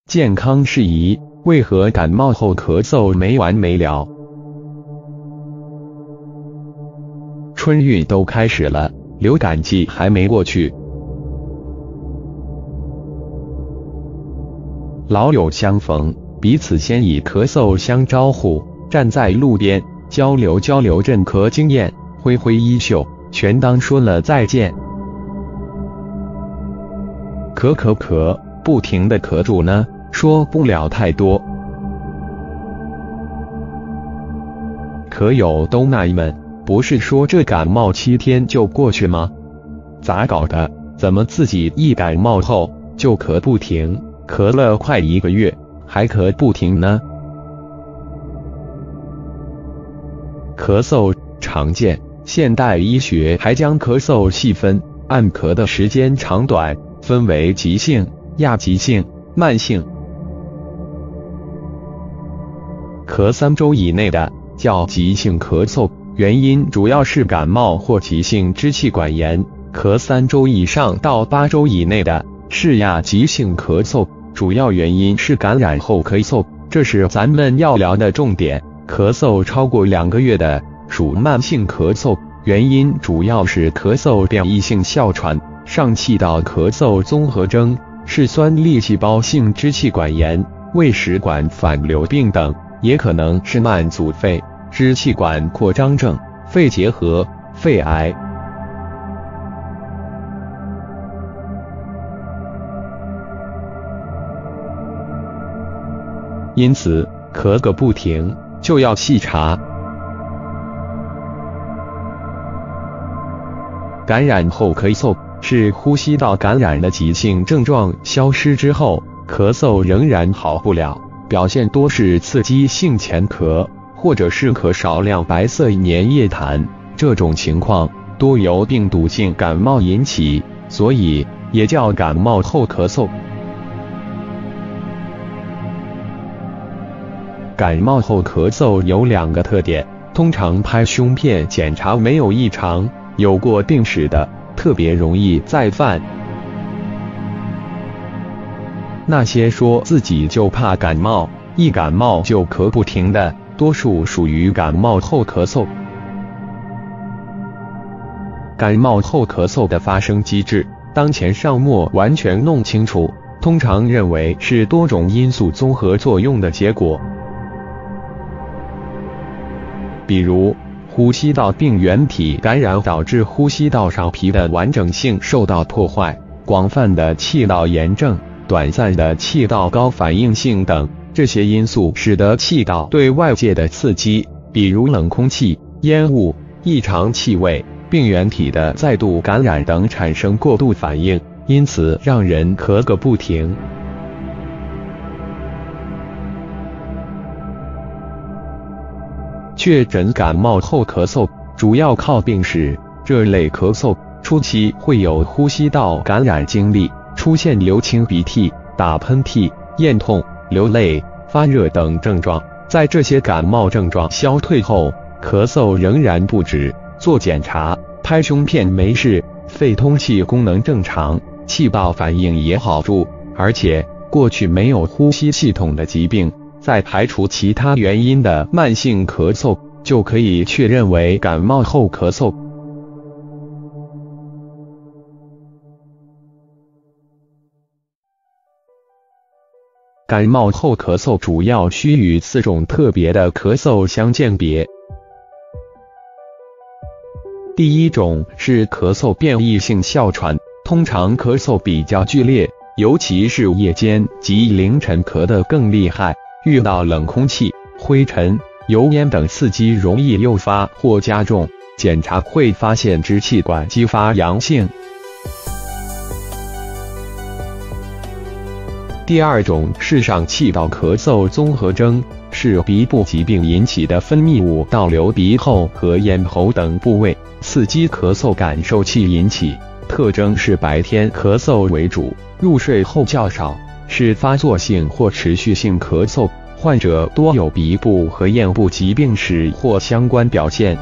健康事宜，为何感冒后咳嗽没完没了？春运都开始了，流感季还没过去。老友相逢，彼此先以咳嗽相招呼，站在路边交流镇咳经验，挥挥衣袖，全当说了再见。咳，不停地咳住呢，说不了太多。咳友都纳闷，不是说这感冒7天就过去吗？咋搞的？怎么自己一感冒后就咳不停，咳了快1个月，还咳不停呢？咳嗽常见，现代医学还将咳嗽细分，按咳的时间长短，分为急性、亚急性、慢性。咳3周以内的叫急性咳嗽，原因主要是感冒或急性支气管炎；咳3周以上到8周以内的是亚急性咳嗽，主要原因是感染后咳嗽，这是咱们要聊的重点。咳嗽超过2个月的属慢性咳嗽，原因主要是咳嗽变异性哮喘、上气道咳嗽综合征、是酸粒细胞性支气管炎、胃食管反流病等，也可能是慢阻肺、支气管扩张症、肺结核、肺癌。因此，咳个不停就要细查。感染后咳嗽是呼吸道感染的急性症状消失之后，咳嗽仍然好不了，表现多是刺激性前咳，或者是咳少量白色粘液痰，这种情况多由病毒性感冒引起，所以也叫感冒后咳嗽。感冒后咳嗽有2个特点，通常拍胸片检查没有异常，有过病史的特别容易再犯。那些说自己就怕感冒，一感冒就咳不停的，多数属于感冒后咳嗽。感冒后咳嗽的发生机制，当前尚没完全弄清楚，通常认为是多种因素综合作用的结果。比如，呼吸道病原体感染导致呼吸道上皮的完整性受到破坏，广泛的气道炎症、短暂的气道高反应性等，这些因素使得气道对外界的刺激，比如冷空气、烟雾、异常气味、病原体的再度感染等产生过度反应，因此让人咳个不停。确诊感冒后咳嗽主要靠病史，这类咳嗽初期会有呼吸道感染经历，出现流清鼻涕、打喷嚏、咽痛、流泪、发热等症状。在这些感冒症状消退后，咳嗽仍然不止，做检查拍胸片没事，肺通气功能正常，气道反应也好住，而且过去没有呼吸系统的疾病，再排除其他原因的慢性咳嗽，就可以确认为感冒后咳嗽。感冒后咳嗽主要需与4种特别的咳嗽相鉴别。第一种是咳嗽变异性哮喘，通常咳嗽比较剧烈，尤其是夜间及凌晨咳得更厉害，遇到冷空气、灰尘、油烟等刺激容易诱发或加重，检查会发现支气管激发阳性。第二种是上气道咳嗽综合征，是鼻部疾病引起的分泌物倒流鼻后和咽喉等部位，刺激咳嗽感受器引起，特征是白天咳嗽为主，入睡后较少，是发作性或持续性咳嗽，患者多有鼻部和咽部疾病史或相关表现。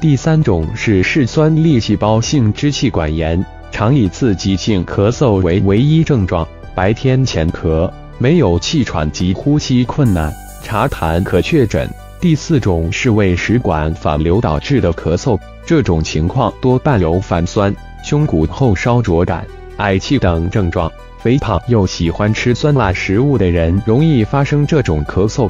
第3种是嗜酸粒细胞性支气管炎，常以刺激性咳嗽为唯一症状，白天浅咳，没有气喘及呼吸困难，查痰可确诊。第4种是胃食管反流导致的咳嗽，这种情况多伴有反酸、胸骨后烧灼感、嗳气等症状。肥胖又喜欢吃酸辣食物的人容易发生这种咳嗽。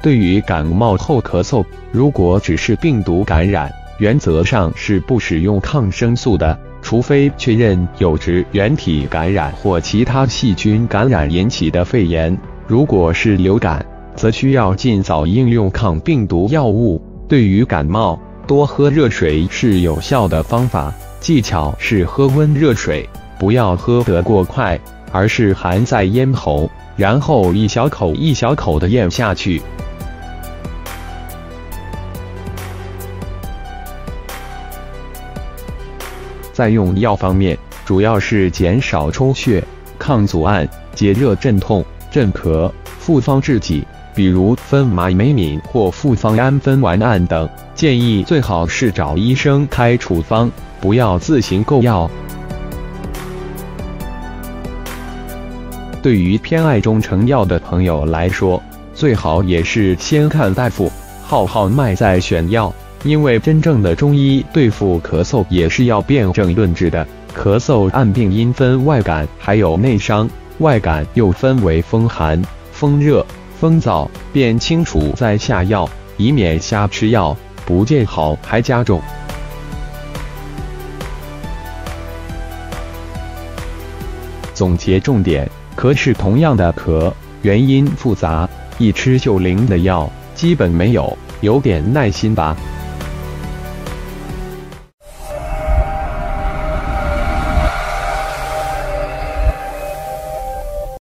对于感冒后咳嗽，如果只是病毒感染，原则上是不使用抗生素的，除非确认有指原体感染或其他细菌感染引起的肺炎。如果是流感，则需要尽早应用抗病毒药物。对于感冒，多喝热水是有效的方法，技巧是喝温热水，不要喝得过快，而是含在咽喉，然后一小口一小口地咽下去。在用药方面，主要是减少抽血、抗组胺、解热镇痛、镇咳、复方制剂，比如芬马美敏或复方氨酚烷胺等。建议最好是找医生开处方，不要自行购药。对于偏爱中成药的朋友来说，最好也是先看大夫，号脉再选药。因为真正的中医对付咳嗽也是要辨证论治的。咳嗽按病因分外感还有内伤，外感又分为风寒、风热、风燥，辨清楚再下药，以免瞎吃药，不见好还加重。总结重点：咳是同样的咳，原因复杂，一吃就灵的药基本没有，有点耐心吧。